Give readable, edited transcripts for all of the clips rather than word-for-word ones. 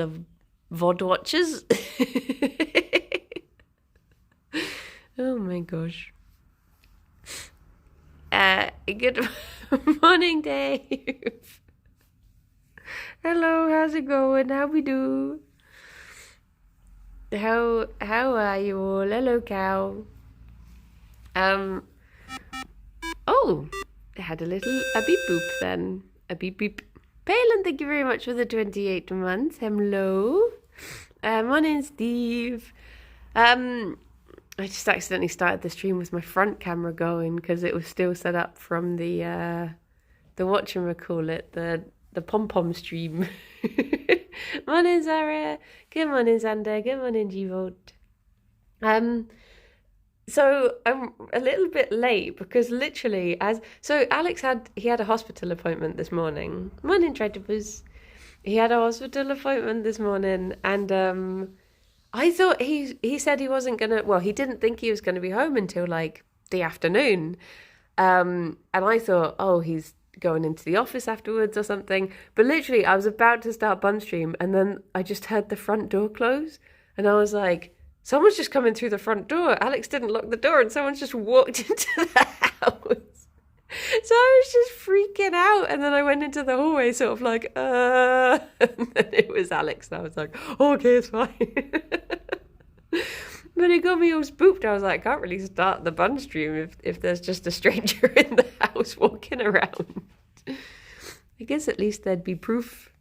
the VOD watchers. Oh my gosh. Good morning, Dave. Hello, how's it going? How we do? How are you all? Hello, cow. Oh, I had a beep boop then. A beep beep. Palin, thank you very much for the 28 months. Hello. My name's Steve. I just accidentally started the stream with my front camera going because it was still set up from the whatchamacallit, the pom-pom stream. Morning, Zara. Good morning, Xander. Good morning, G-Volt. So I'm a little bit late because literally Alex had a hospital appointment this morning. Morning, Treadabus. He had a hospital appointment this morning, and I thought he said he wasn't gonna. Well, he didn't think he was gonna be home until like the afternoon, and I thought, oh, he's going into the office afterwards or something. But literally, I was about to start bun stream, and then I just heard the front door close, and I was like, someone's just coming through the front door. Alex didn't lock the door, and someone's just walked into the house. So I was just freaking out, and then I went into the hallway sort of like, and then it was Alex, and I was like, oh, okay, it's fine. But it got me all spooked. I was like, I can't really start the bun stream if there's just a stranger in the house walking around. I guess at least there'd be proof.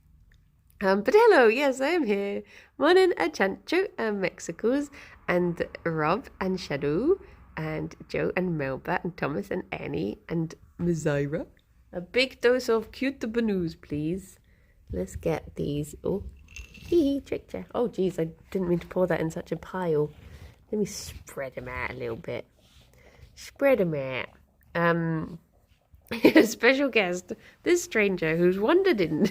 But hello, yes, I am here. Morning, Achancho and Mexicos, and Rob and Shadow, and Joe and Melba, and Thomas and Annie, and Mizira. A big dose of cute banoos, please. Let's get these. Oh, hee, tricked. Oh, geez, I didn't mean to pour that in such a pile. Let me spread them out a little bit. Spread them out. A special guest, this stranger who's wandered in.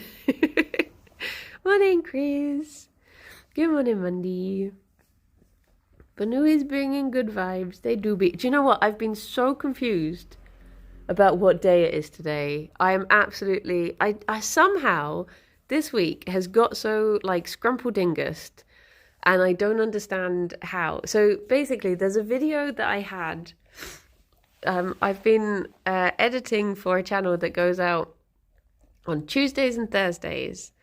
Morning, Chris. Good morning, Monday. Banu is bringing good vibes. They do be. Do you know what? I've been so confused about what day it is today. I am absolutely. I somehow this week has got so like scrumpledingust, and I don't understand how. So basically, there's a video that I had. I've been editing for a channel that goes out on Tuesdays and Thursdays.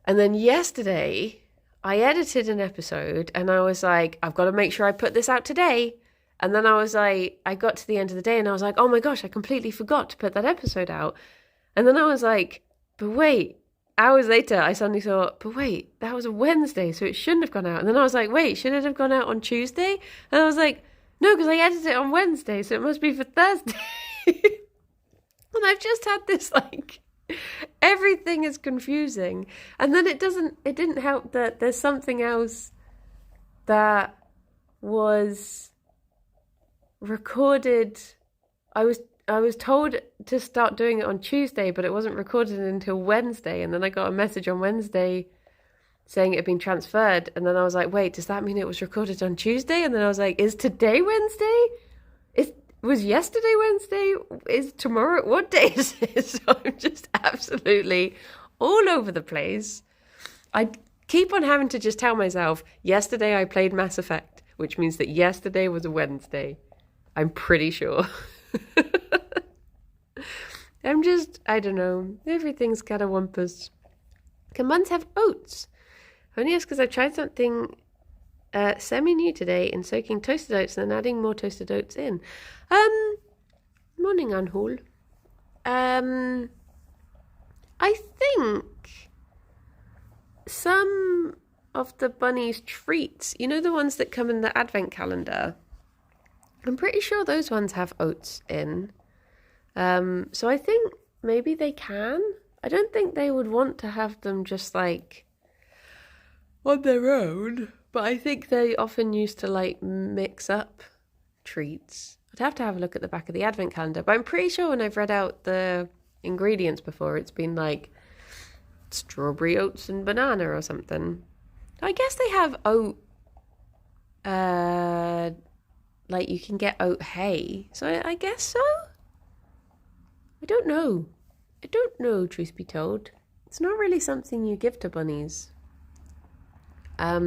And then yesterday, I edited an episode and I was like, I've got to make sure I put this out today. And then I was like, I got to the end of the day and I was like, oh my gosh, I completely forgot to put that episode out. And then I was like, but wait, hours later, I suddenly thought, but wait, that was a Wednesday, so it shouldn't have gone out. And then I was like, wait, should it have gone out on Tuesday? And I was like, no, because I edited it on Wednesday, so it must be for Thursday. And I've just had this like... everything is confusing, and then it didn't help that there's something else that was recorded. I was told to start doing it on Tuesday, but it wasn't recorded until Wednesday, and then I got a message on Wednesday saying it had been transferred, and then I was like, wait, does that mean it was recorded on Tuesday? And then I was like, is today Wednesday? Was yesterday Wednesday? Is tomorrow? What day is it? So I'm just absolutely all over the place. I keep on having to just tell myself, yesterday I played Mass Effect, which means that yesterday was a Wednesday. I'm pretty sure. I don't know. Everything's catawampus. Can buns have oats? Only yes, because I tried something semi-new today in soaking toasted oats and then adding more toasted oats in. Morning, Anhul. I think some of the bunny's treats, you know, the ones that come in the advent calendar, I'm pretty sure those ones have oats in. So I think maybe they can. I don't think they would want to have them just like on their own, but I think they often used to like mix up treats. I'd have to have a look at the back of the advent calendar, but I'm pretty sure when I've read out the ingredients before, it's been like strawberry oats and banana or something. I guess they have oat, like you can get oat hay, so I guess so. I don't know, truth be told. It's not really something you give to bunnies. I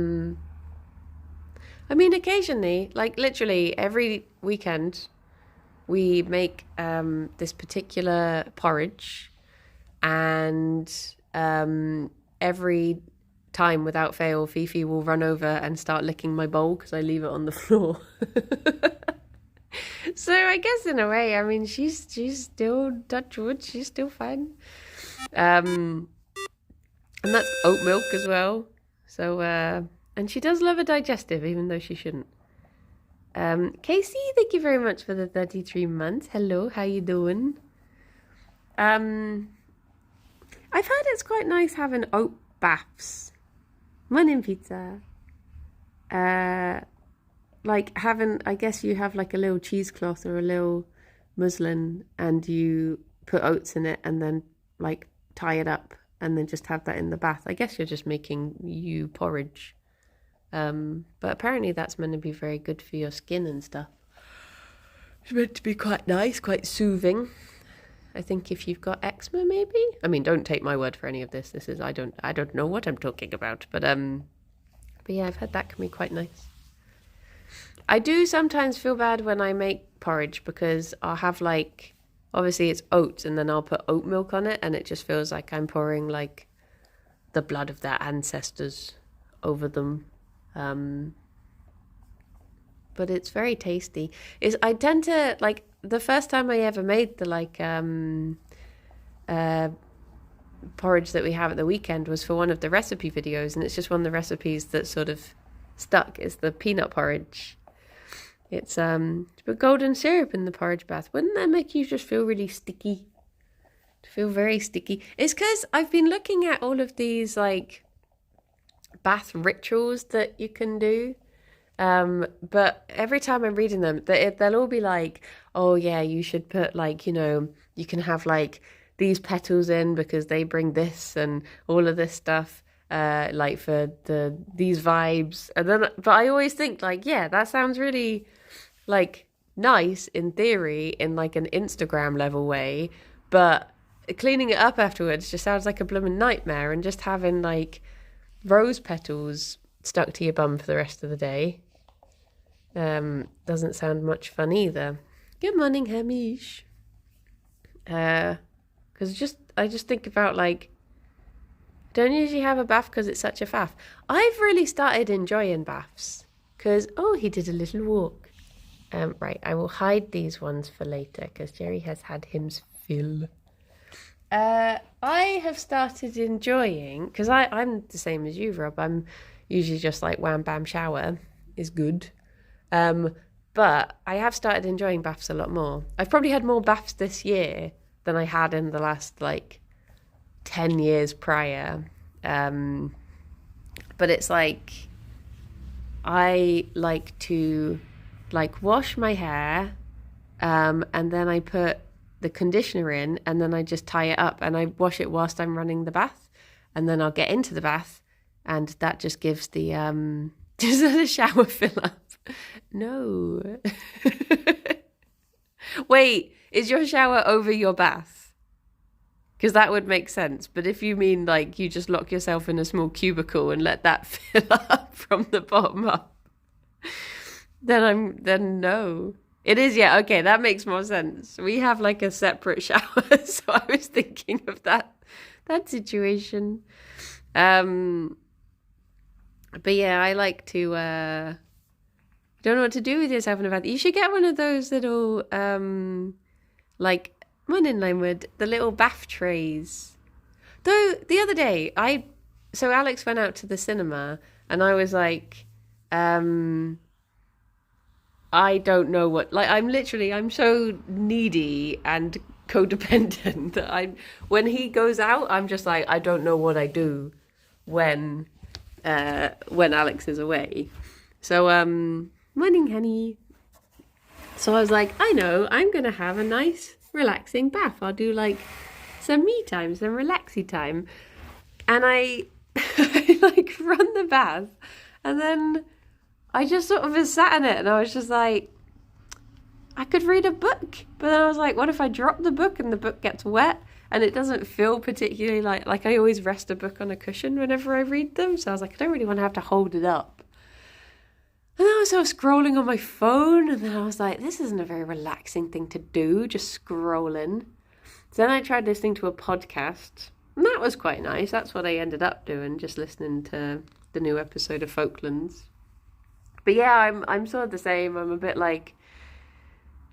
mean, occasionally, like literally every weekend, we make this particular porridge, and every time without fail, Fifi will run over and start licking my bowl because I leave it on the floor. So I guess in a way, I mean, she's still, touch wood, she's still fine. And that's oat milk as well. So and she does love a digestive, even though she shouldn't. Casey, thank you very much for the 33 months. Hello, how you doing? I've heard it's quite nice having oat baths. Morning pizza. Like having, I guess you have like a little cheesecloth or a little muslin, and you put oats in it and then like tie it up and then just have that in the bath. I guess you're just making porridge. But apparently that's meant to be very good for your skin and stuff. It's meant to be quite nice, quite soothing. I think if you've got eczema, maybe. I mean, don't take my word for any of this. This is I don't know what I'm talking about. But yeah, I've heard that can be quite nice. I do sometimes feel bad when I make porridge because I'll have like, obviously it's oats, and then I'll put oat milk on it, and it just feels like I'm pouring like the blood of their ancestors over them. But it's very tasty. I tend to like, the first time I ever made the like porridge that we have at the weekend was for one of the recipe videos, and it's just one of the recipes that sort of stuck. It's the peanut porridge. It's put golden syrup in the porridge bath. Wouldn't that make you just feel really sticky? To feel very sticky. It's because I've been looking at all of these like bath rituals that you can do. But every time I'm reading them, they'll all be like, oh yeah, you should put like, you can have like these petals in because they bring this and all of this stuff, like for these vibes. And then, but I always think like, yeah, that sounds really like nice in theory, in like an Instagram level way, but cleaning it up afterwards just sounds like a blooming nightmare. And just having like rose petals stuck to your bum for the rest of the day doesn't sound much fun either. Good morning, Hamish. Because I just think about like, don't usually have a bath because it's such a faff. I've really started enjoying baths because, oh, he did a little walk. Right, I will hide these ones for later because Gerry has had him's fill. I have started enjoying, because I'm the same as you, Rob. I'm usually just like wham bam shower is good. But I have started enjoying baths a lot more. I've probably had more baths this year than I had in the last like 10 years prior. But it's like, I like to like wash my hair, and then I put the conditioner in, and then I just tie it up and I wash it whilst I'm running the bath, and then I'll get into the bath, and that just gives the just let the shower fill up. No. Wait, is your shower over your bath? Because that would make sense. But if you mean like you just lock yourself in a small cubicle and let that fill up from the bottom up, then no. It is, yeah, okay, that makes more sense. We have like a separate shower, so I was thinking of that situation. But yeah, I like to don't know what to do with yourself in a bath. You should get one of those little like morning Limewood, the little bath trays. Though the other day so Alex went out to the cinema and I was like, I don't know what, like, I'm so needy and codependent that when he goes out, I'm just like, I don't know what I do when Alex is away. So, morning, honey. So I was like, I know, I'm going to have a nice, relaxing bath. I'll do like some me time, some relaxy time. And I like run the bath, and then I just sort of was sat in it, and I was just like, I could read a book. But then I was like, what if I drop the book and the book gets wet? and it doesn't feel particularly like I always rest a book on a cushion whenever I read them. So I was like, I don't really want to have to hold it up. And then I was sort of scrolling on my phone, and then I was like, this isn't a very relaxing thing to do, just scrolling. So then I tried listening to a podcast, and that was quite nice. That's what I ended up doing, just listening to the new episode of Falklands. But yeah, I'm sort of the same. I'm a bit like,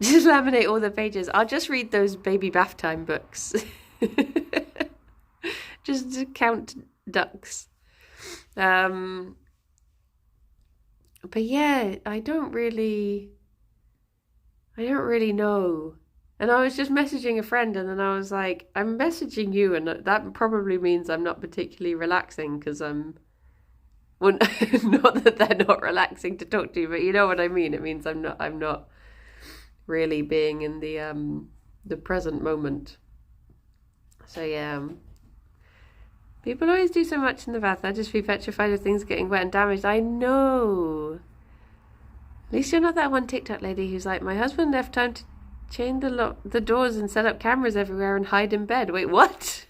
just laminate all the pages. I'll just read those baby bath time books. Just to count ducks. But yeah, I don't really know. And I was just messaging a friend, and then I was like, I'm messaging you, and that probably means I'm not particularly relaxing because well, not that they're not relaxing to talk to you, but you know what I mean. It means I'm not really being in the present moment. So yeah. People always do so much in the bath. I just be petrified of things getting wet and damaged. I know. At least you're not that one TikTok lady who's like, my husband left time to chain the doors and set up cameras everywhere and hide in bed. Wait, what?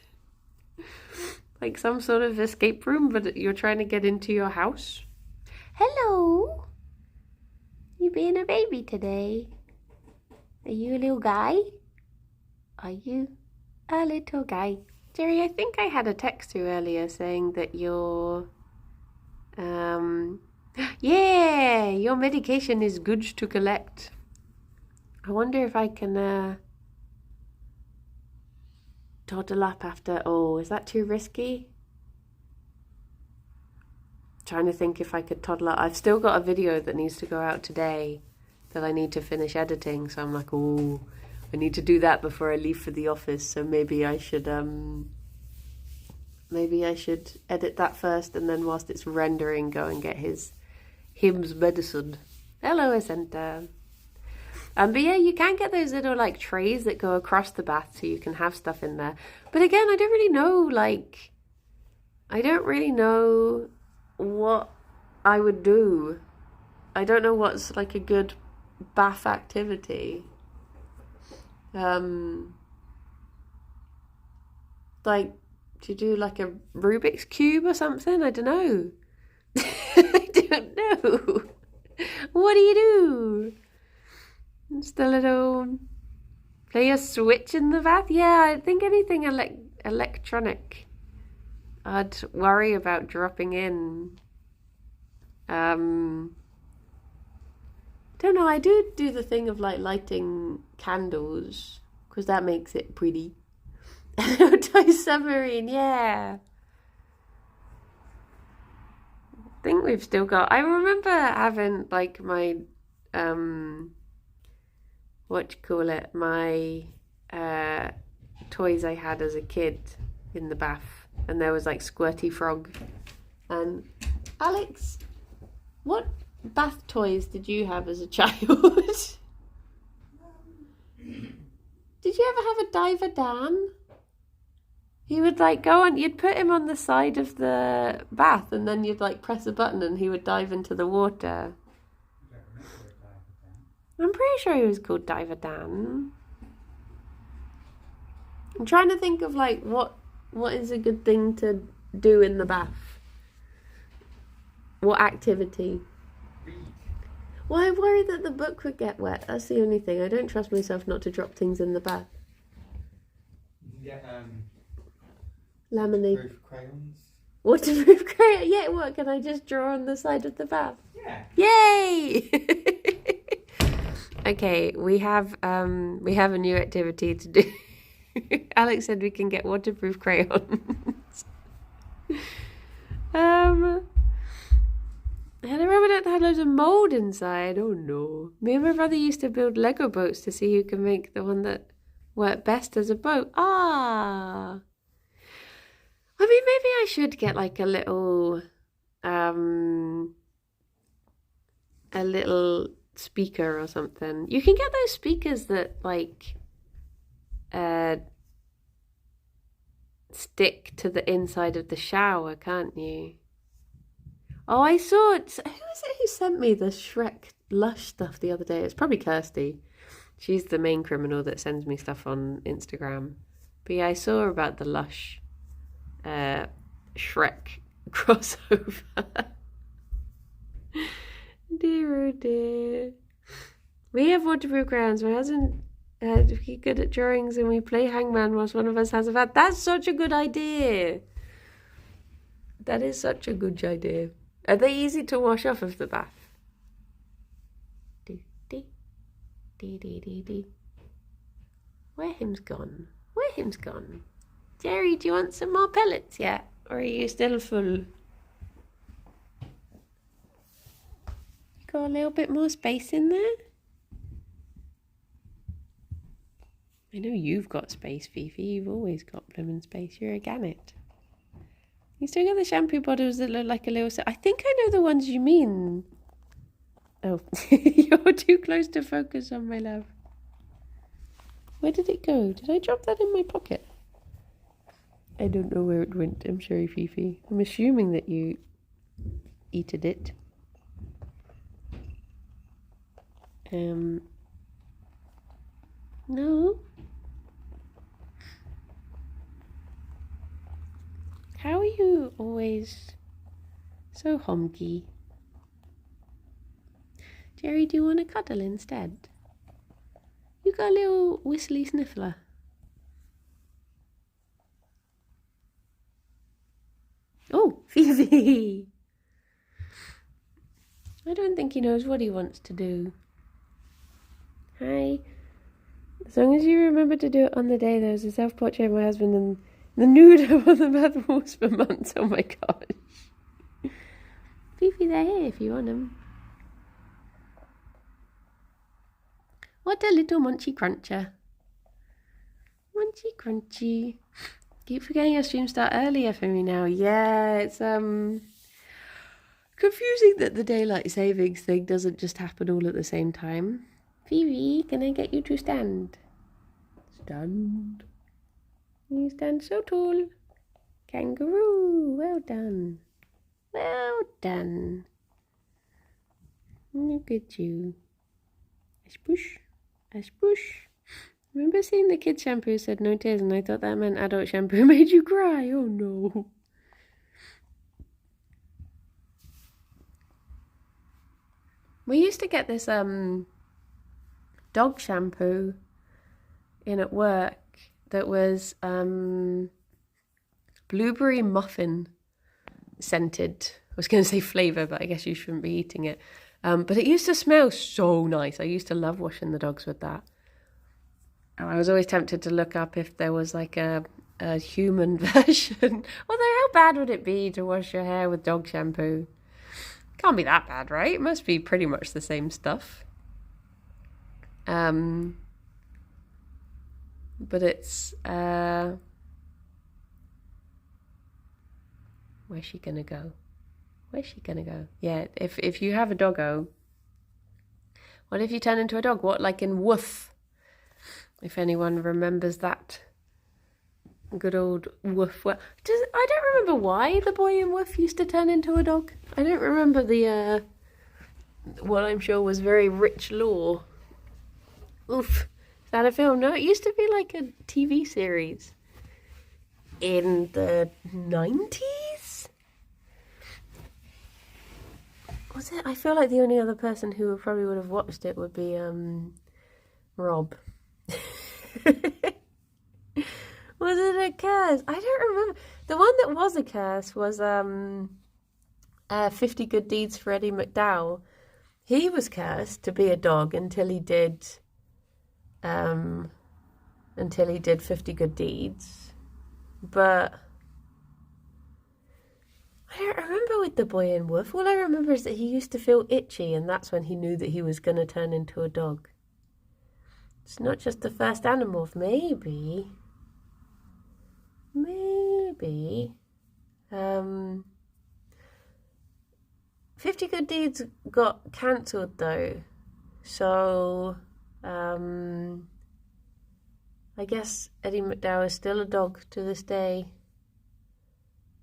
Like some sort of escape room, but you're trying to get into your house? Hello. You being a baby today? Are you a little guy? Are you a little guy? Gerry, I think I had a text to you earlier saying that your your medication is good to collect. I wonder if I can toddle up after. Oh, is that too risky? Trying to think if I could toddle up. I've still got a video that needs to go out today that I need to finish editing, so I'm like, oh, I need to do that before I leave for the office, so maybe I should edit that first, and then whilst it's rendering, go and get him's medicine. Hello, Asenta. But yeah, you can get those little like trays that go across the bath so you can have stuff in there. But again, I don't really know what I would do. I don't know what's like a good bath activity. Like, do you do like a Rubik's Cube or something? I don't know. I don't know. What do you do? Just a little... Play a Switch in the bath? Yeah, I think anything electronic. I'd worry about dropping in. Don't know, I do the thing of like lighting candles, because that makes it pretty. Toy submarine, yeah. I think we've still got... I remember having like my... my toys I had as a kid in the bath, and there was like Squirty Frog. And Alex, what bath toys did you have as a child? Did you ever have a Diver Dan? He would like go on, you'd put him on the side of the bath, and then you'd like press a button and he would dive into the water. I'm pretty sure he was called Diver Dan. I'm trying to think of like what is a good thing to do in the bath. What activity? Well, I worry that the book would get wet. That's the only thing. I don't trust myself not to drop things in the bath. You can get laminate. waterproof crayons. Waterproof crayon? Yeah, what? Can I just draw on the side of the bath? Yeah. Yay! Okay, we have a new activity to do. Alex said we can get waterproof crayons. And I remember that had loads of mould inside. Oh no. Me and my brother used to build Lego boats to see who can make the one that worked best as a boat. Ah. I mean, maybe I should get like a little speaker or something. You can get those speakers that like stick to the inside of the shower, can't you? Oh, I saw it. Who was it who sent me the Shrek Lush stuff the other day? It's probably Kirsty. She's the main criminal that sends me stuff on Instagram. But yeah, I saw about the Lush Shrek crossover. Dear oh dear. We have waterproof crayons. My husband he's good at drawings and we play hangman whilst one of us has a bath. That's such a good idea. That is such a good idea. Are they easy to wash off of the bath? Where him's gone? Where him's gone? Gerry, do you want some more pellets yet? Or are you still full? You got a little bit more space in there? I know you've got space, Fifi. You've always got blooming space. You're a gannet. You still got the shampoo bottles that look like a little... I think I know the ones you mean. Oh, you're too close to focus on, my love. Where did it go? Did I drop that in my pocket? I don't know where it went. I'm sorry, Fifi. I'm assuming that you eated it. No. How are you always so homky? Gerry, do you want to cuddle instead? You got a little whistly sniffler. Oh, Fifi! I don't think he knows what he wants to do. Hi. As long as you remember to do it on the day, there's a self-portrait of my husband and the nude up on the bath walls for months. Oh my gosh. Fifi, they're here if you want them. What a little munchy cruncher. Munchy crunchy. Keep forgetting your streams start earlier for me now. Yeah, it's confusing that the daylight savings thing doesn't just happen all at the same time. Fifi, can I get you to stand? Stand. You stand so tall. Kangaroo. Well done. Well done. Look at you. A spush. A spush. Remember seeing the kids shampoo said no tears and I thought that meant adult shampoo made you cry. Oh no. We used to get this dog shampoo in at work that was blueberry muffin scented. I was going to say flavour, but I guess you shouldn't be eating it. But it used to smell so nice. I used to love washing the dogs with that. And I was always tempted to look up if there was like a human version. Although how bad would it be to wash your hair with dog shampoo? Can't be that bad, right? It must be pretty much the same stuff. But it's where's she gonna go? Where's she gonna go? Yeah, if you have a doggo, what if you turn into a dog? What, like in Woof? If anyone remembers that good old Woof. Well, I don't remember why the boy in Woof used to turn into a dog. I don't remember the what I'm sure was very rich lore. Oof. Is that a film? No, it used to be like a TV series in the 90s? Was it? I feel like the only other person who probably would have watched it would be Rob. Was it a curse? I don't remember. The one that was a curse was 50 Good Deeds for Eddie McDowell. He was cursed to be a dog until he did 50 Good Deeds. But I don't remember with the boy in Woof. All I remember is that he used to feel itchy and that's when he knew that he was going to turn into a dog. It's not just the first animal, maybe. 50 Good Deeds got cancelled though. So, I guess Eddie McDowell is still a dog to this day.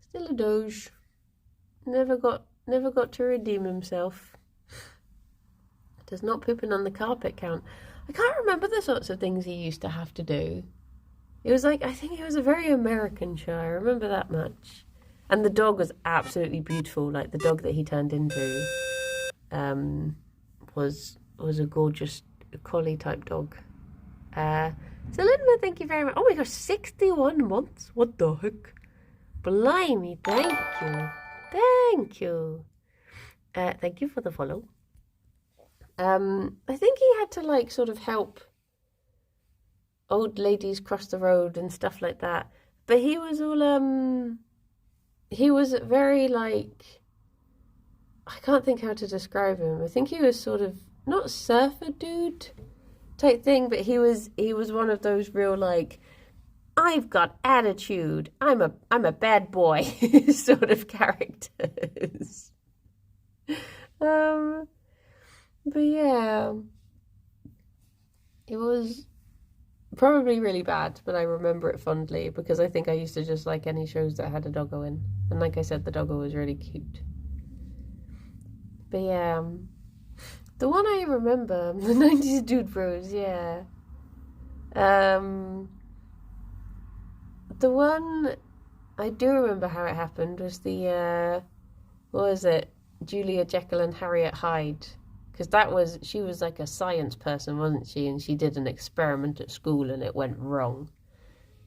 Still a doge. Never got to redeem himself. Does not pooping on the carpet count? I can't remember the sorts of things he used to have to do. It was like, I think it was a very American show. I remember that much. And the dog was absolutely beautiful. Like the dog that he turned into was a gorgeous collie type dog. So Linda, thank you very much. Oh my gosh, 61 months? What the heck? Blimey, thank you. Thank you. Thank you for the follow. I think he had to like sort of help old ladies cross the road and stuff like that. But he was all he was very like, I can't think how to describe him. I think he was sort of not surfer dude type thing, but he was one of those real like, I've got attitude, I'm a bad boy sort of characters. But yeah, it was probably really bad, but I remember it fondly because I think I used to just like any shows that had a doggo in. And like I said, the doggo was really cute. But yeah, the one I remember, the 90s Dude Bros, yeah. The one I do remember how it happened was the, what was it? Julia Jekyll and Harriet Hyde. Because she was like a science person, wasn't she? And she did an experiment at school and it went wrong.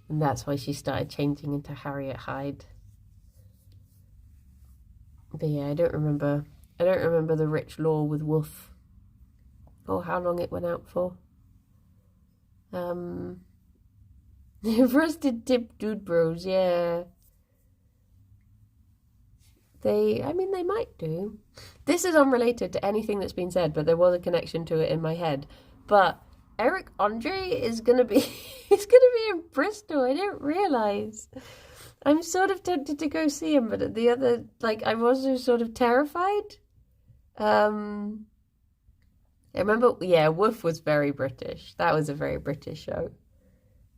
And that's why she started changing into Harriet Hyde. But yeah, I don't remember the rich law with Woof. Or how long it went out for. Rusted Tip Dude Bros, yeah. They might do. This is unrelated to anything that's been said, but there was a connection to it in my head. But Eric Andre is gonna be in Bristol. I didn't realise. I'm sort of tempted to go see him, but at the other, like, I'm also sort of terrified. I remember, yeah, Woof was very British. That was a very British show.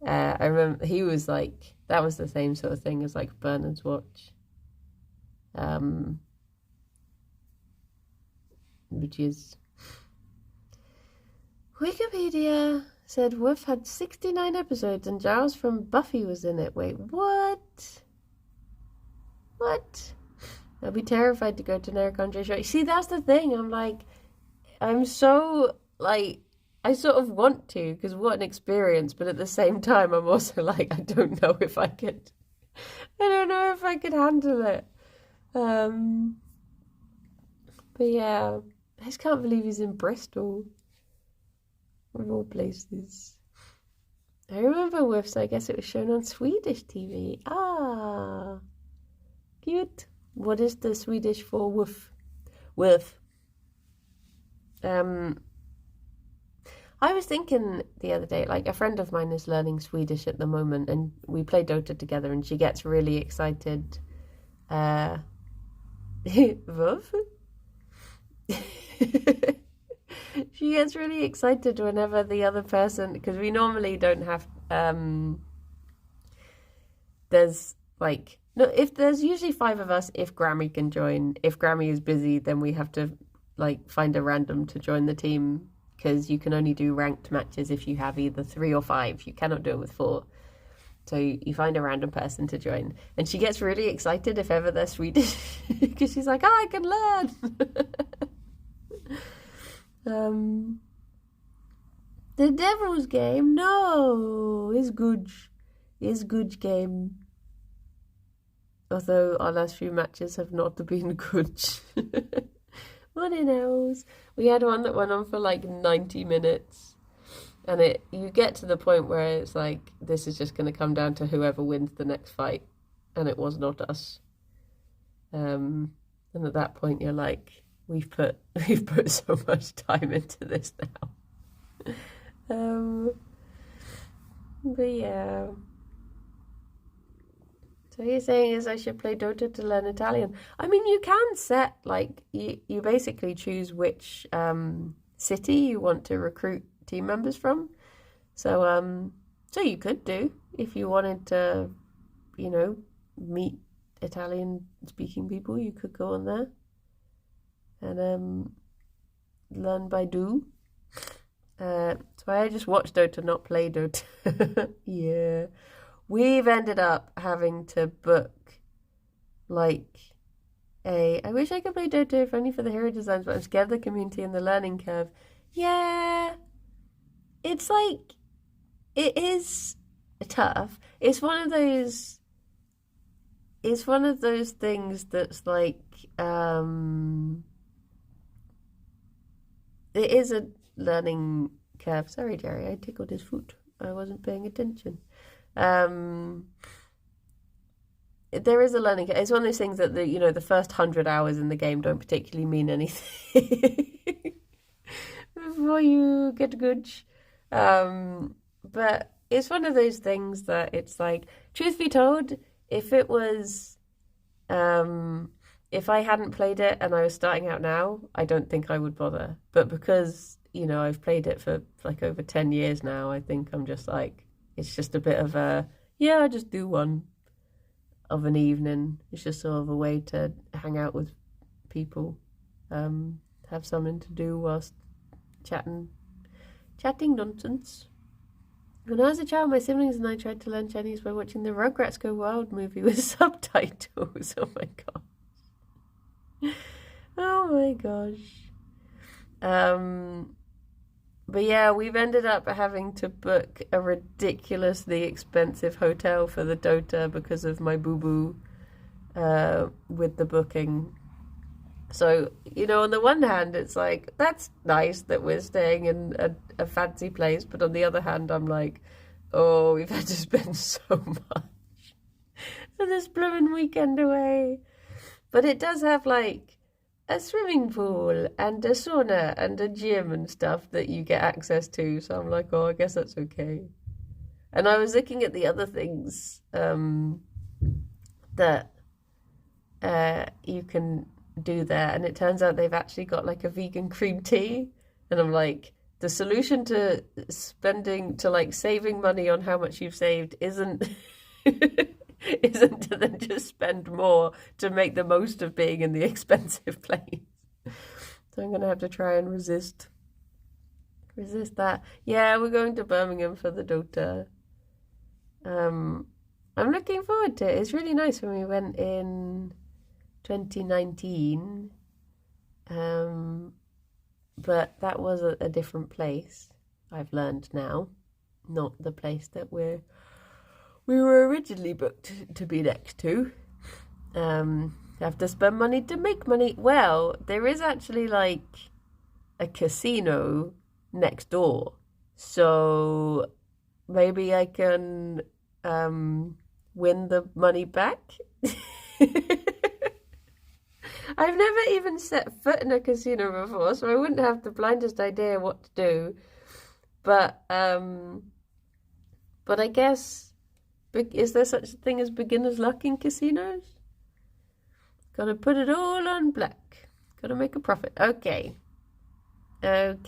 I remember he was like, that was the same sort of thing as like Bernard's Watch. Which is Wikipedia said Woof had 69 episodes and Giles from Buffy was in it. Wait, what? I'd be terrified to go to an Eric Andre show. See, that's the thing. I'm so like, I sort of want to because what an experience, but at the same time I'm also like, I don't know if I could handle it. But yeah, I just can't believe he's in Bristol, of all places. I remember Woof, so I guess it was shown on Swedish TV. Ah, cute. What is the Swedish for Woof? Woof. I was thinking the other day, like a friend of mine is learning Swedish at the moment, and we play Dota together, and she gets really excited. Woof? She gets really excited whenever the other person, because we normally don't have there's like, no, if there's usually 5 of us if Grammy can join. If Grammy is busy, then we have to like find a random to join the team, because you can only do ranked matches if you have either 3 or 5. You cannot do it with 4. So you find a random person to join. And she gets really excited if ever they're Swedish, because she's like, oh, I can learn. The Devil's Game, no, is good. Is good game. Although our last few matches have not been good. What in else? We had one that went on for like 90 minutes. And you get to the point where it's like, this is just going to come down to whoever wins the next fight. And it was not us. And at that point, you're like, we've put so much time into this now. But yeah. So you're saying is I should play Dota to learn Italian. I mean, you can set, like, you basically choose which city you want to recruit team members from. So you could do, if you wanted to, meet Italian-speaking people, you could go on there and learn by do. So why I just watch Dota, not play Dota. Yeah. We've ended up having to book like I wish I could play Dota if only for the hero designs, but I'm scared of the community and the learning curve. Yeah. It's like it is tough. It's one of those things that's like it is a learning curve. Sorry, Jerry, I tickled his foot. I wasn't paying attention. Um, there is a learning curve. It's one of those things that the first 100 hours in the game don't particularly mean anything before you get good. But it's one of those things that it's like, truth be told, if it was, if I hadn't played it and I was starting out now, I don't think I would bother. But because, I've played it for like over 10 years now, I think I'm just like, it's just a bit of I just do one of an evening. It's just sort of a way to hang out with people, have something to do whilst chatting nonsense. When I was a child, my siblings and I tried to learn Chinese by watching the Rugrats Go Wild movie with subtitles. Oh my gosh. Oh my gosh. But yeah, we've ended up having to book a ridiculously expensive hotel for the Dota because of my boo-boo with the booking. So, on the one hand, it's like, that's nice that we're staying in a fancy place. But on the other hand, I'm like, oh, we've had to spend so much for this blooming weekend away. But it does have, like, a swimming pool and a sauna and a gym and stuff that you get access to. So I'm like, oh, I guess that's okay. And I was looking at the other things that you can do there, and it turns out they've actually got like a vegan cream tea, and I'm like, the solution to saving money on how much you've saved isn't to then just spend more to make the most of being in the expensive place. So I'm gonna have to try and resist that. Yeah, we're going to Birmingham for the Dota. I'm looking forward to it. It's really nice. When we went in 2019, but that was a different place. I've learned now, not the place that we were originally booked to be next to. Have to spend money to make money. Well, there is actually like a casino next door, so maybe I can win the money back. I've never even set foot in a casino before, so I wouldn't have the blindest idea what to do. But I guess, is there such a thing as beginner's luck in casinos? Gotta put it all on black. Gotta make a profit. Okay. But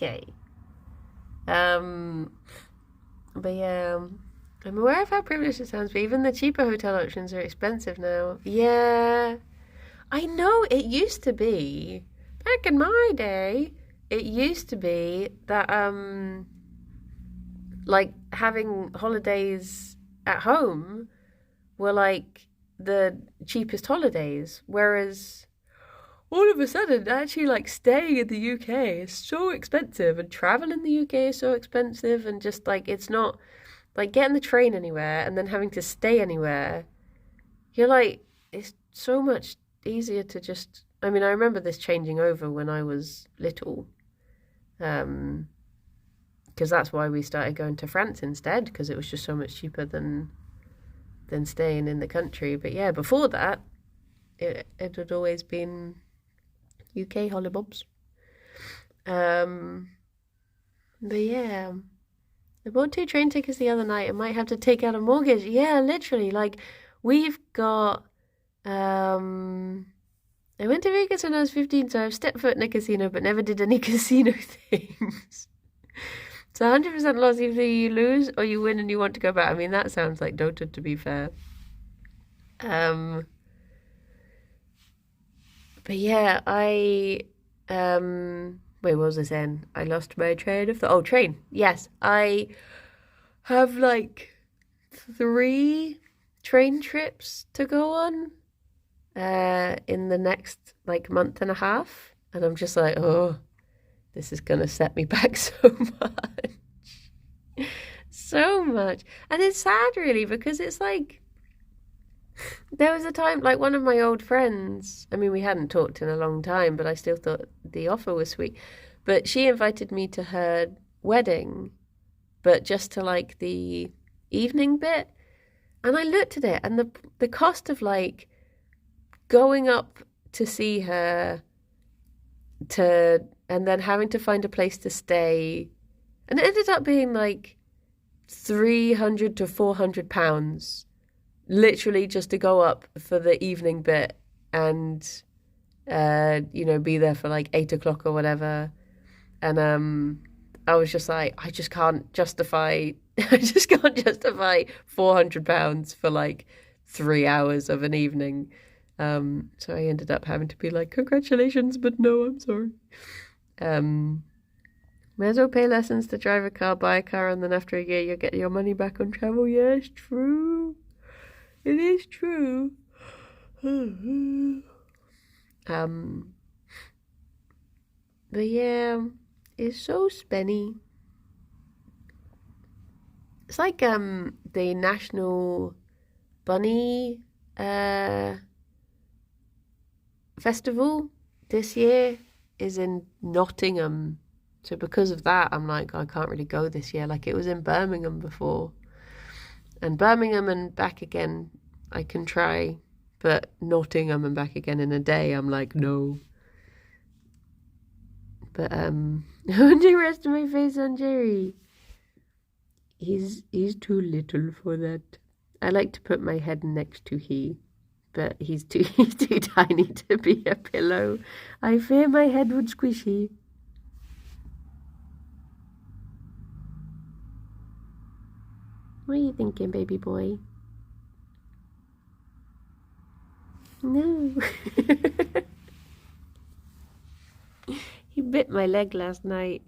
yeah, I'm aware of how privileged it sounds, but even the cheaper hotel options are expensive now. Yeah. I know it used to be, back in my day, it used to be that, like, having holidays at home were, like, the cheapest holidays, whereas all of a sudden, actually, like, staying in the UK is so expensive, and travel in the UK is so expensive, and just, like, it's not, like, getting the train anywhere and then having to stay anywhere, you're like, it's so much easier to just, I mean, I remember this changing over when I was little, because that's why we started going to France instead, because it was just so much cheaper than staying in the country. But yeah, before that, it had always been UK hollybobs. But yeah, I bought 2 train tickets the other night. I might have to take out a mortgage. Yeah, literally, like, we've got I went to Vegas when I was 15, so I've stepped foot in a casino, but never did any casino things. So 100% loss, either you lose or you win and you want to go back. I mean, that sounds like Dota, to be fair. But yeah, I Wait, what was I saying? I lost my train of thought. Oh, train. Yes, I have like 3 train trips to go on in the next like month and a half. And I'm just like, oh, this is gonna set me back so much. So much. And it's sad really because it's like there was a time like one of my old friends, I mean we hadn't talked in a long time, but I still thought the offer was sweet. But she invited me to her wedding, but just to like the evening bit. And I looked at it and the cost of like going up to see her to and then having to find a place to stay, and it ended up being like 300 to 400 pounds, literally just to go up for the evening bit and be there for like 8 o'clock or whatever. And I was just like, I just can't justify £400 for like 3 hours of an evening. So I ended up having to be like, congratulations, but no, I'm sorry. May as well pay lessons to drive a car, buy a car, and then after a year you'll get your money back on travel. Yeah, it's true. It is true. But yeah, it's so spenny. It's like the National Bunny Festival this year is in Nottingham. So because of that, I'm like, I can't really go this year. Like it was in Birmingham before. And Birmingham and back again, I can try. But Nottingham and back again in a day, I'm like, no. But I want to rest my face on Gerry. He's too little for that. I like to put my head next to he, but he's too tiny to be a pillow. I fear my head would squish he. What are you thinking, baby boy? No. He bit my leg last night.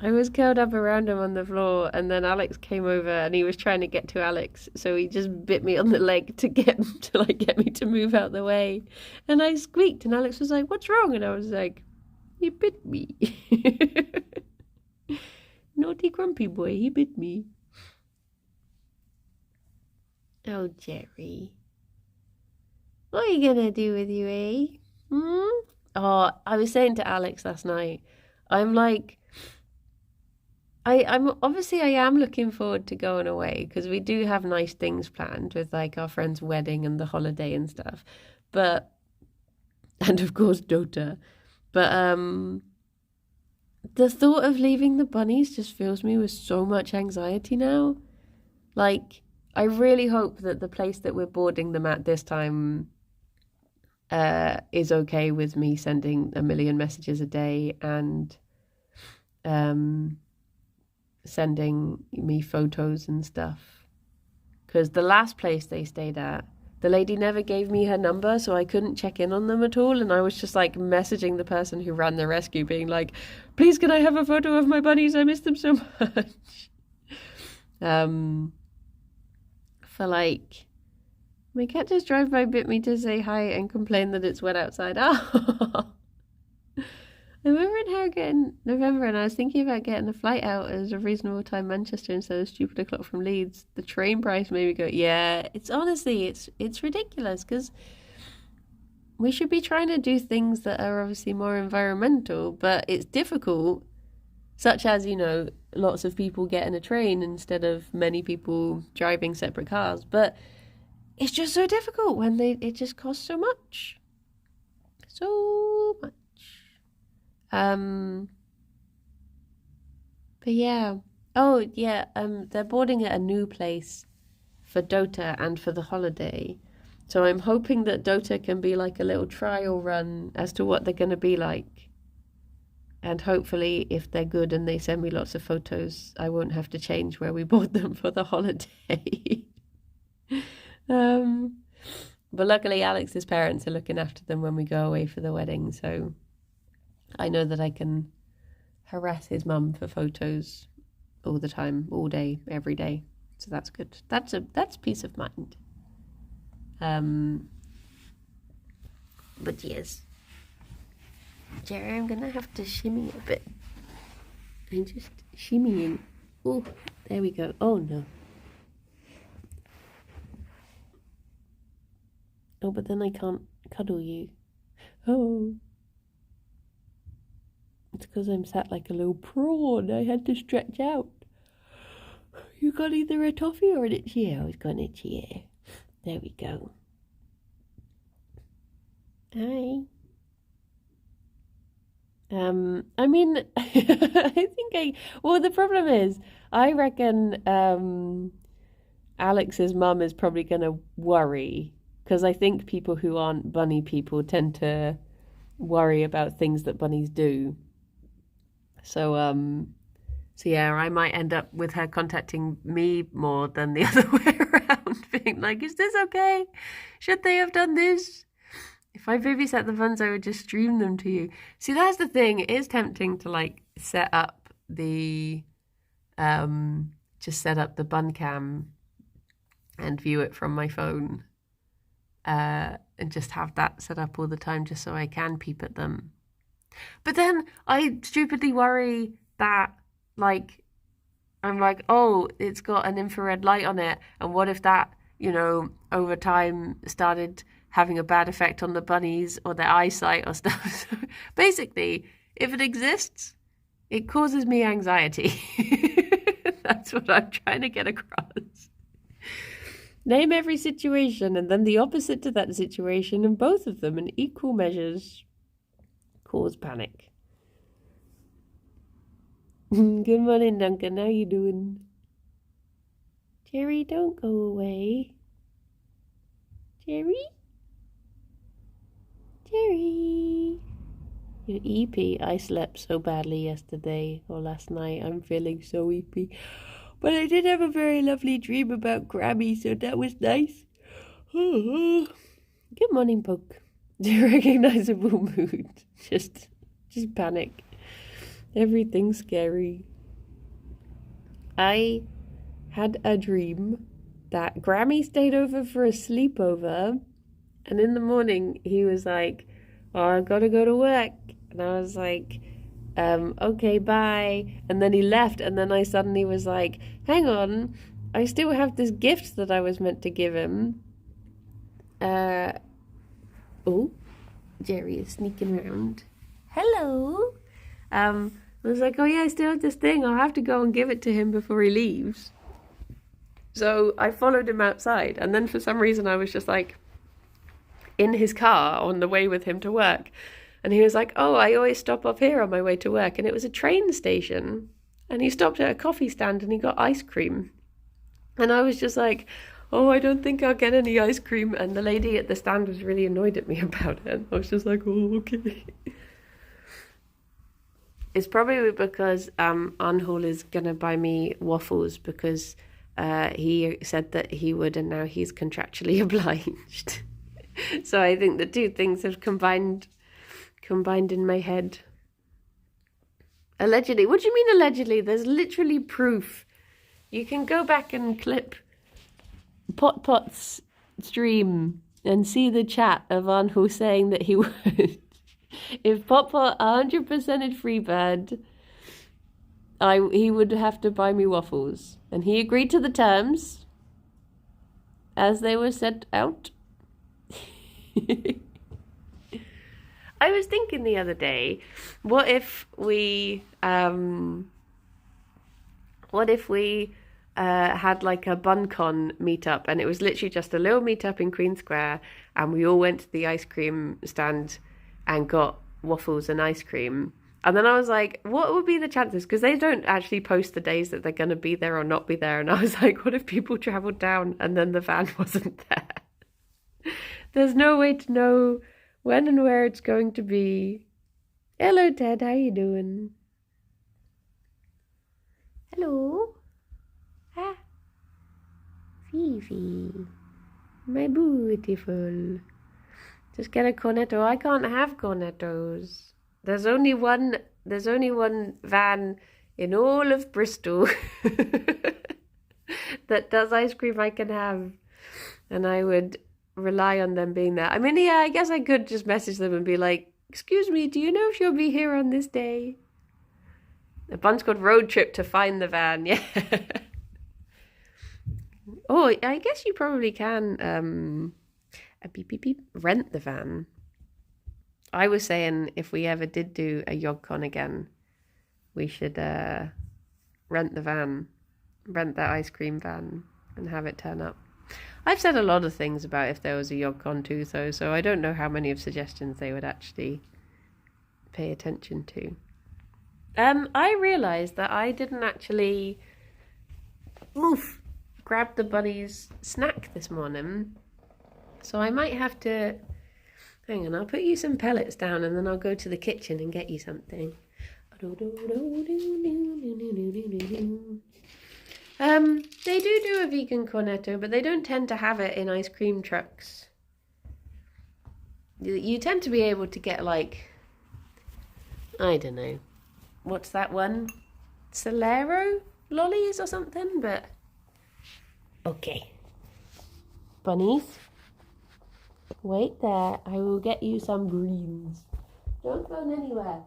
I was curled up around him on the floor, and then Alex came over, and he was trying to get to Alex, so he just bit me on the leg to get me to move out the way. And I squeaked, and Alex was like, "What's wrong?" And I was like, "He bit me." Naughty grumpy boy, he bit me. Oh, Gerry. What are you gonna do with you, eh? Oh, I was saying to Alex last night, I'm like, I'm obviously I am looking forward to going away because we do have nice things planned with like our friend's wedding and the holiday and stuff. And of course Dota. But the thought of leaving the bunnies just fills me with so much anxiety now. Like, I really hope that the place that we're boarding them at this time is okay with me sending a million messages a day and sending me photos and stuff. Because the last place they stayed at, the lady never gave me her number, so I couldn't check in on them at all. And I was just like messaging the person who ran the rescue, being like, please, can I have a photo of my bunnies? I miss them so much. For like, my cat just drove by, bit me to say hi and complain that it's wet outside. Oh. I remember in Harrogate in November, and I was thinking about getting a flight out as a reasonable time Manchester instead of stupid o'clock from Leeds. The train price made me go, yeah, it's honestly, it's ridiculous because we should be trying to do things that are obviously more environmental, but it's difficult, such as, lots of people getting a train instead of many people driving separate cars. But it's just so difficult when it just costs so much. So much. But yeah. Oh, yeah, they're boarding at a new place for Dota and for the holiday. So I'm hoping that Dota can be like a little trial run as to what they're going to be like. And hopefully, if they're good and they send me lots of photos, I won't have to change where we bought them for the holiday. But luckily, Alex's parents are looking after them when we go away for the wedding, so I know that I can harass his mum for photos all the time, all day, every day. So that's good. That's peace of mind. But yes, Gerry, I'm gonna have to shimmy a bit. I'm just shimmying. Oh, there we go. Oh no. Oh, but then I can't cuddle you. Oh. It's because I'm sat like a little prawn. I had to stretch out. You got either a toffee or an itchy ear? I've got an itchy ear. There we go. Hi. I mean, well, the problem is, I reckon, Alex's mum is probably going to worry, because I think people who aren't bunny people tend to worry about things that bunnies do. So yeah, I might end up with her contacting me more than the other way around, being like, is this okay? Should they have done this? If I babysat the buns, I would just stream them to you. See, that's the thing. It is tempting to like set up the bun cam and view it from my phone, and just have that set up all the time just so I can peep at them. But then I stupidly worry that, like, I'm like, oh, it's got an infrared light on it, and what if that, over time started having a bad effect on the bunnies or their eyesight or stuff. So basically, if it exists, it causes me anxiety. That's what I'm trying to get across. Name every situation and then the opposite to that situation, and both of them in equal measures cause panic. Good morning, Duncan. How you doing? Gerry, don't go away. Gerry? Gerry. You're eepy. I slept so badly yesterday or last night. I'm feeling so eepy. But I did have a very lovely dream about Grammy, so that was nice. Good morning, Poke. Recognizable mood. Just panic. Everything's scary. I had a dream that Grammy stayed over for a sleepover, and in the morning he was like, oh, I gotta go to work. And I was like, okay, bye. And then he left, and then I suddenly was like, hang on, I still have this gift that I was meant to give him. Oh, Gerry is sneaking around. Hello. I was like, oh yeah, I still have this thing. I'll have to go and give it to him before he leaves. So I followed him outside, and then for some reason I was just like in his car on the way with him to work. And he was like, oh, I always stop off here on my way to work. And it was a train station. And he stopped at a coffee stand and he got ice cream. And I was just like, oh, I don't think I'll get any ice cream. And the lady at the stand was really annoyed at me about it. I was just like, oh, okay. It's probably because Anhol is going to buy me waffles because he said that he would, and now he's contractually obliged. So I think the two things have combined in my head. Allegedly. What do you mean allegedly? There's literally proof. You can go back and clip Pot's stream and see the chat of Anhu saying that he would. If Pot 100%ed Freebird, he would have to buy me waffles. And he agreed to the terms as they were set out. I was thinking the other day, what if we had like a BunCon meetup, and it was literally just a little meetup in Queen Square, and we all went to the ice cream stand and got waffles and ice cream. And then I was like, what would be the chances? Because they don't actually post the days that they're going to be there or not be there. And I was like, what if people travelled down and then the van wasn't there? There's no way to know when and where it's going to be. Hello, Ted. How you doing? Hello. Ah. Fifi. My beautiful. Just get a cornetto. I can't have cornettos. There's only one van in all of Bristol that does ice cream I can have, and I would rely on them being there. I mean, yeah, I guess I could just message them and be like, "Excuse me, do you know if you'll be here on this day?" A bun's called Road Trip to find the van. Yeah. Oh, I guess you probably can rent the van. I was saying if we ever did do a YogCon again, we should rent the van, rent that ice cream van, and have it turn up. I've said a lot of things about if there was a YogCon too, though, so I don't know how many of suggestions they would actually pay attention to. I realised that I didn't actually grab the bunny's snack this morning, so I might have to. Hang on, I'll put you some pellets down and then I'll go to the kitchen and get you something. They do a vegan cornetto, but they don't tend to have it in ice cream trucks. You tend to be able to get, like, I don't know, what's that one? Solero lollies or something, but okay. Bunnies, wait there. I will get you some greens. Don't go anywhere.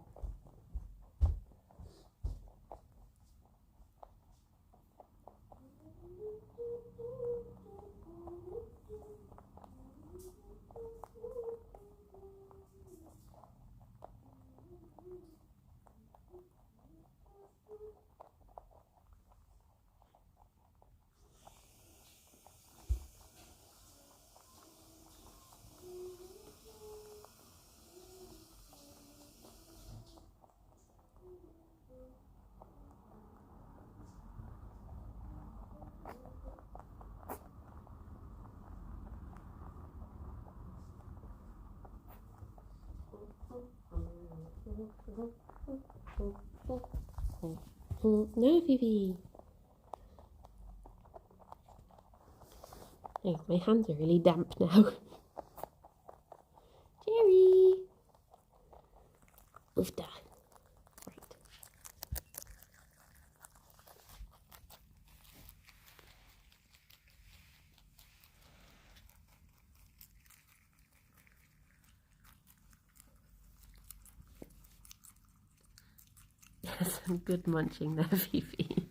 No, Phoebe. Oh, my hands are really damp now. Gerry! Oofda. Right. Some good munching there, Fifi.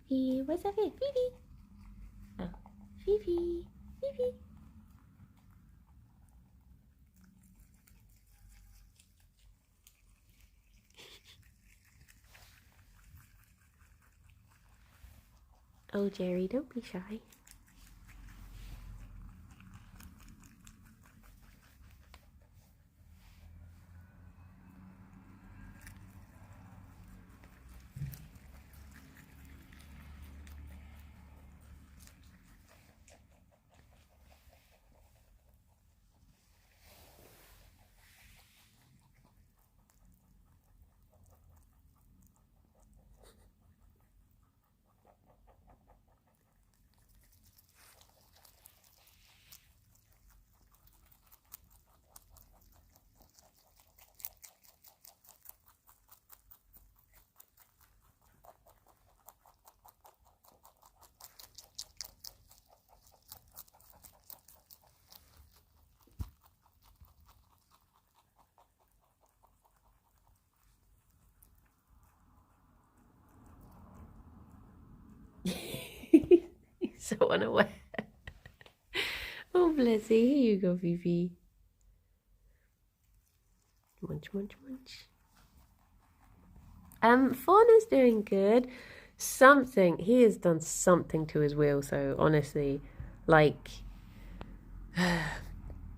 Fifi, what's up here? Fifi! Oh, Fifi! Fifi! Oh, Gerry, don't be shy. He's so unaware. Oh, bless you. Here you go, Fifi. Munch, munch, munch. Fawn is doing good. He has done something to his wheel, so honestly, like,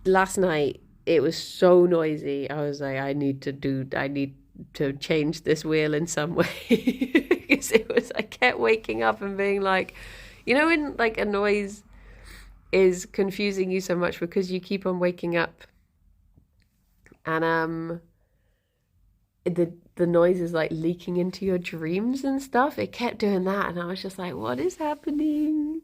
last night, it was so noisy. I was like, I need to change this wheel in some way. Because I kept waking up and being like, you know, when like a noise is confusing you so much because you keep on waking up and the noise is like leaking into your dreams and stuff. It kept doing that and I was just like, what is happening?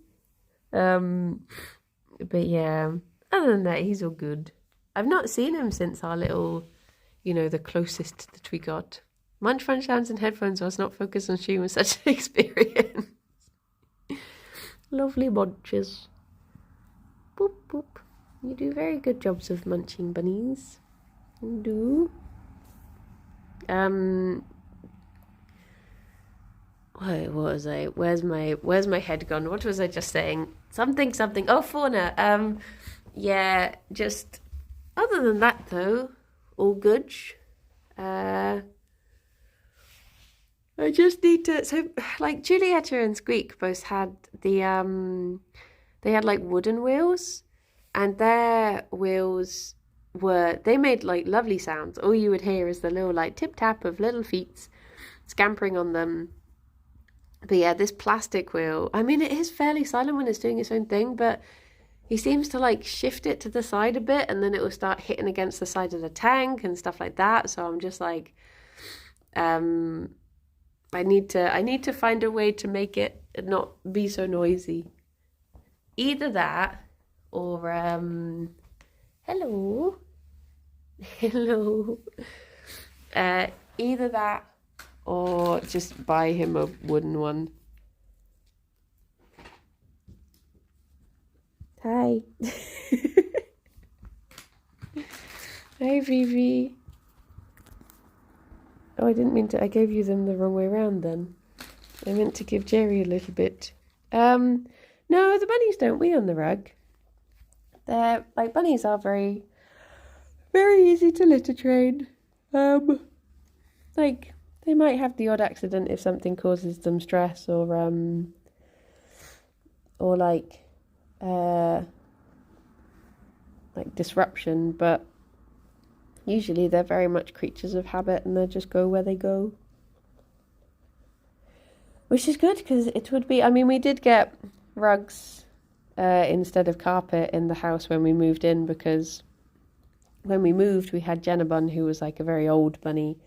But yeah, other than that, he's all good. I've not seen him since our little the closest that we got. Munch Munch sounds in headphones was not focused on she was such an experience. Lovely munches. Boop, boop. You do very good jobs of munching, bunnies. You do. What was I? Where's my head gone? What was I just saying? Something. Oh, fauna. Yeah, just other than that though, all good. I just need to. So, like Julietta and Squeak both had they had like wooden wheels, and their wheels they made like lovely sounds. All you would hear is the little like tip tap of little feet scampering on them. But yeah, this plastic wheel, I mean, it is fairly silent when it's doing its own thing, but he seems to like shift it to the side a bit, and then it will start hitting against the side of the tank and stuff like that. So I'm just like, I need to find a way to make it not be so noisy. Either that or hello. Either that or just buy him a wooden one. Hi. Hi, Vivi. Oh, I didn't mean to. I gave you them the wrong way around then. I meant to give Gerry a little bit. No, the bunnies don't wee on the rug. They're, like, bunnies are very, very easy to litter train. Like, they might have the odd accident if something causes them stress or disruption, but usually they're very much creatures of habit and they just go where they go. Which is good because it would be, I mean, we did get rugs instead of carpet in the house when we moved in, because when we moved we had Jenna Bun, who was like a very old bunny,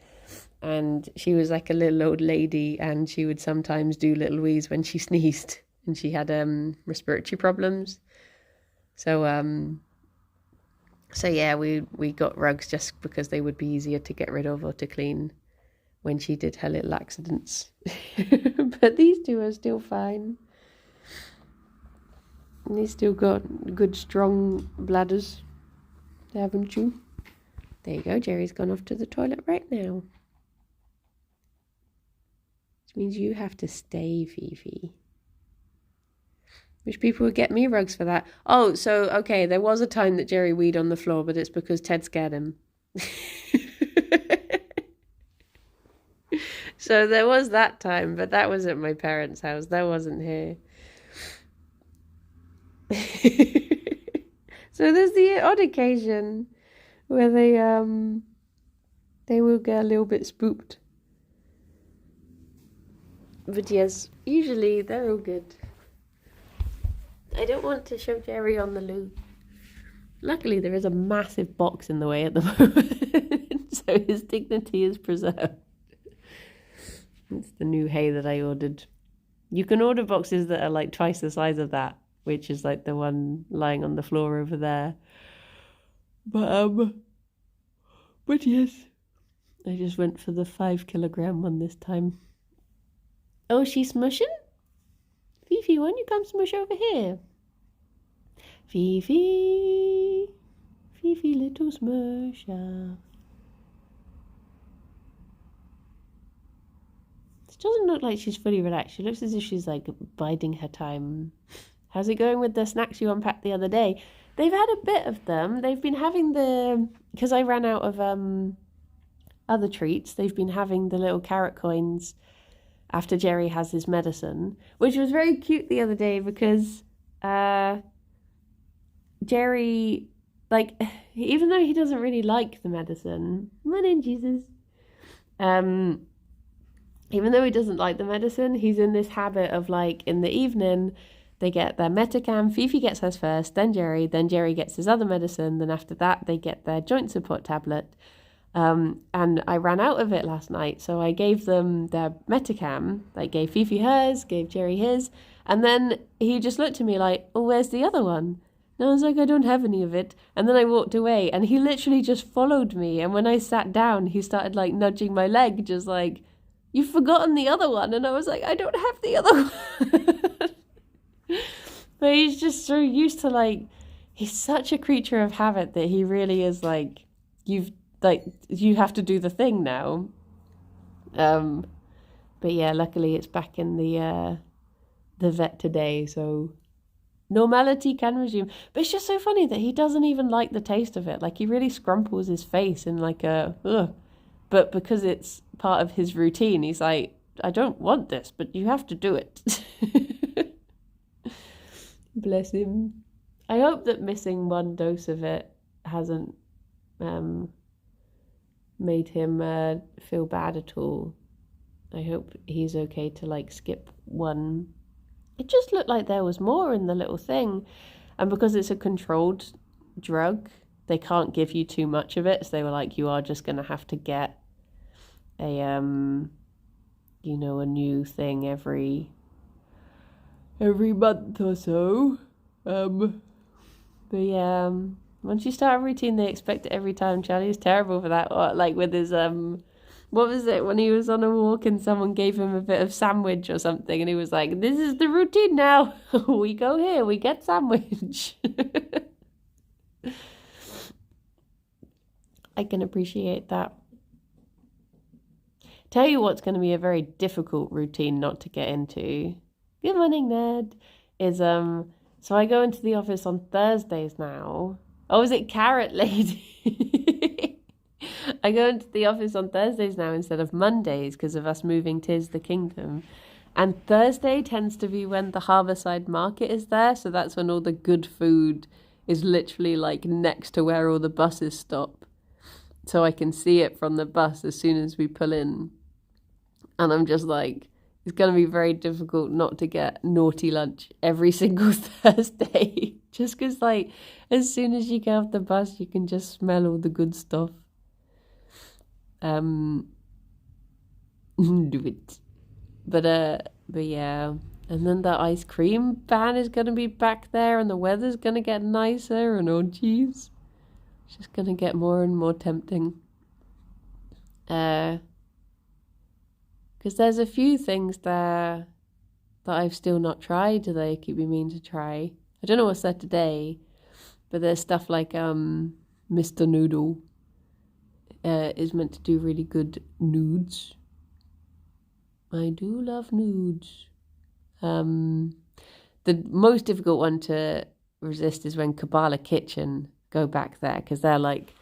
and she was like a little old lady, and she would sometimes do little wheeze when she sneezed, and she had respiratory problems. So yeah, we got rugs just because they would be easier to get rid of or to clean when she did her little accidents. But these two are still fine. And they still got good strong bladders, haven't you? There you go, Gerry's gone off to the toilet right now. Which means you have to stay, Fifi. Which people would get me rugs for that. Oh, so, okay, there was a time that Gerry weed on the floor, but it's because Ted scared him. So there was that time, but that was at my parents' house. That wasn't here. So there's the odd occasion where they will get a little bit spooked. But yes, usually they're all good. I don't want to show Gerry on the loo. Luckily, there is a massive box in the way at the moment, so his dignity is preserved. It's the new hay that I ordered. You can order boxes that are like twice the size of that, which is like the one lying on the floor over there. But yes, I just went for the 5 kilogram one this time. Oh, she's smushing? Fifi, why don't you come smush over here? Fifi, Fifi little smusher. This doesn't look like she's fully relaxed. She looks as if she's like biding her time. How's it going with the snacks you unpacked the other day? They've had a bit of them. They've been having because I ran out of other treats, they've been having the little carrot coins after Gerry has his medicine, which was very cute the other day because Gerry, like, even though he doesn't really like the medicine, my name Jesus, even though he doesn't like the medicine, he's in this habit of, like, in the evening, they get their Metacam, Fifi gets hers first, then Gerry gets his other medicine, then after that they get their joint support tablet. And I ran out of it last night, so I gave them their Metacam, like gave Fifi hers, gave Gerry his, and then he just looked at me like, oh, where's the other one? And I was like, I don't have any of it. And then I walked away and he literally just followed me. And when I sat down, he started like nudging my leg, just like, you've forgotten the other one. And I was like, I don't have the other one. But he's just so used to like, he's such a creature of habit that he really is like, you have to do the thing now. But yeah, luckily it's back in the vet today, so normality can resume. But it's just so funny that he doesn't even like the taste of it. Like he really scrumples his face in like a ugh. But because it's part of his routine, he's like, I don't want this, but you have to do it. Bless him. I hope that missing one dose of it hasn't made him feel bad at all. I hope he's okay to like skip one. It just looked like there was more in the little thing. And because it's a controlled drug, they can't give you too much of it. So they were like, you are just going to have to get a new thing every month or so. But yeah, once you start a routine, they expect it every time. Charlie is terrible for that. Or, like with his what was it when he was on a walk and someone gave him a bit of sandwich or something, and he was like, "This is the routine now. We go here, we get sandwich." I can appreciate that. Tell you what's going to be a very difficult routine not to get into. Good morning, Ned. Is so I go into the office on Thursdays now. Oh, is it Carrot Lady? I go into the office on Thursdays now instead of Mondays because of us moving Tis the Kingdom. And Thursday tends to be when the Harbourside Market is there. So that's when all the good food is literally like next to where all the buses stop. So I can see it from the bus as soon as we pull in. And I'm just like, it's going to be very difficult not to get naughty lunch every single Thursday. Just because, like, as soon as you get off the bus, you can just smell all the good stuff. Do it. But yeah. And then the ice cream van is going to be back there and the weather's going to get nicer and oh geez. It's just going to get more and more tempting. Because there's a few things there that I've still not tried that I keep meaning to try. I don't know what's there today, but there's stuff like Mr. Noodle is meant to do really good nudes. I do love nudes. The most difficult one to resist is when Kabbalah Kitchen go back there, because they're like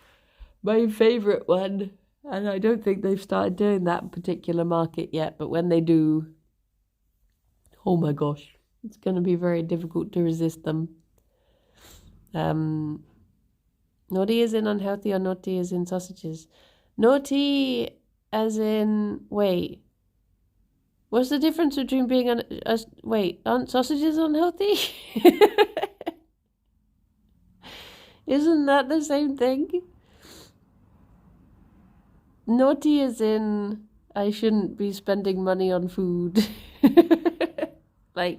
my favourite one. And I don't think they've started doing that particular market yet. But when they do, oh my gosh, it's going to be very difficult to resist them. Naughty as in unhealthy or naughty as in sausages? Naughty as in, wait, what's the difference between being, aren't sausages unhealthy? Isn't that the same thing? Naughty as in I shouldn't be spending money on food. Like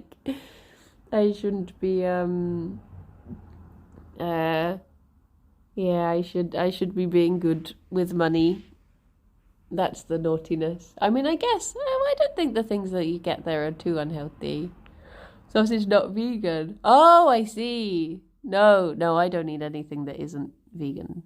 I shouldn't be I should be being good with money. That's the naughtiness. I mean, I guess I don't think the things that you get there are too unhealthy. Sausage not vegan. Oh, I see. No, I don't eat anything that isn't vegan.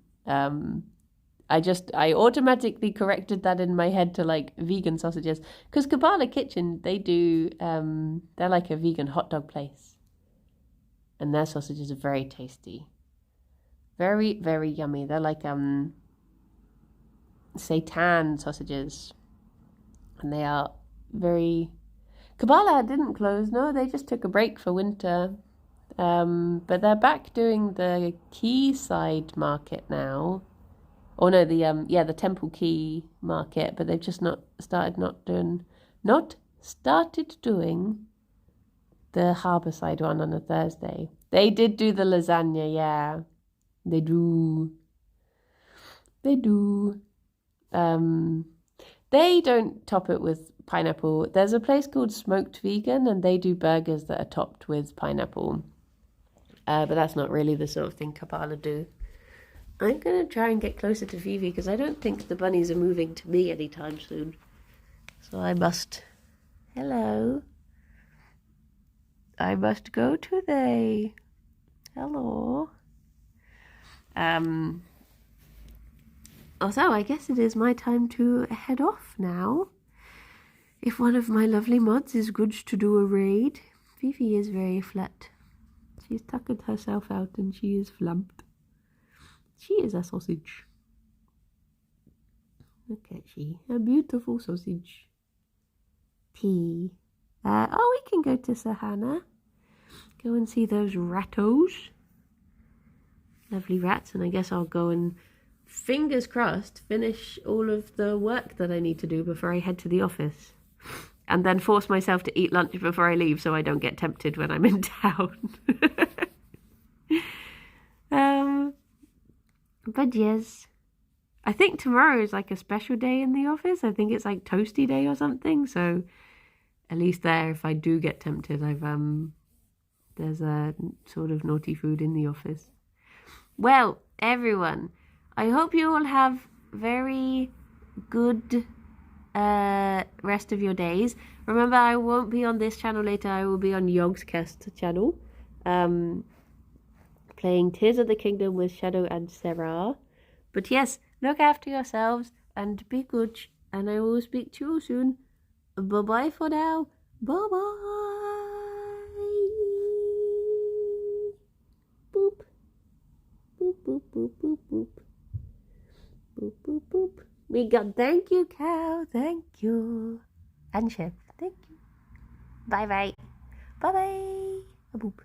I automatically corrected that in my head to like vegan sausages. Because Kabbalah Kitchen, they do, they're like a vegan hot dog place. And their sausages are very tasty. Very, very yummy. They're like seitan sausages. And they are very... Kabbalah didn't close, no, they just took a break for winter. But they're back doing the Quayside market now. Or no, the Temple Quay market, but they've just not started doing the Harbourside one on a Thursday. They did do the lasagna, yeah. They do. They don't top it with pineapple. There's a place called Smoked Vegan, and they do burgers that are topped with pineapple. But that's not really the sort of thing Kabbalah do. I'm going to try and get closer to Vivi because I don't think the bunnies are moving to me anytime soon. So I must... Hello. I must go today. Hello. Although I guess it is my time to head off now. If one of my lovely mods is good to do a raid. Vivi is very flat. She's tuckered herself out and she is flumped. She is a sausage. Look at she. A beautiful sausage. Tea. We can go to Sahana. Go and see those rattos. Lovely rats. And I guess I'll go and, fingers crossed, finish all of the work that I need to do before I head to the office. And then force myself to eat lunch before I leave so I don't get tempted when I'm in town. But yes, I think tomorrow is like a special day in the office. I think it's like toasty day or something. So at least there, if I do get tempted, there's a sort of naughty food in the office. Well, everyone, I hope you all have very good rest of your days. Remember, I won't be on this channel later. I will be on Yogscast channel, playing Tears of the Kingdom with Shadow and Sarah. But yes, look after yourselves and be good, and I will speak to you soon. Bye bye for now. Bye bye. Boop boop boop boop boop boop boop boop boop. We got thank you, cow. Thank you. And chef. Thank you. Bye bye. Bye bye. Boop.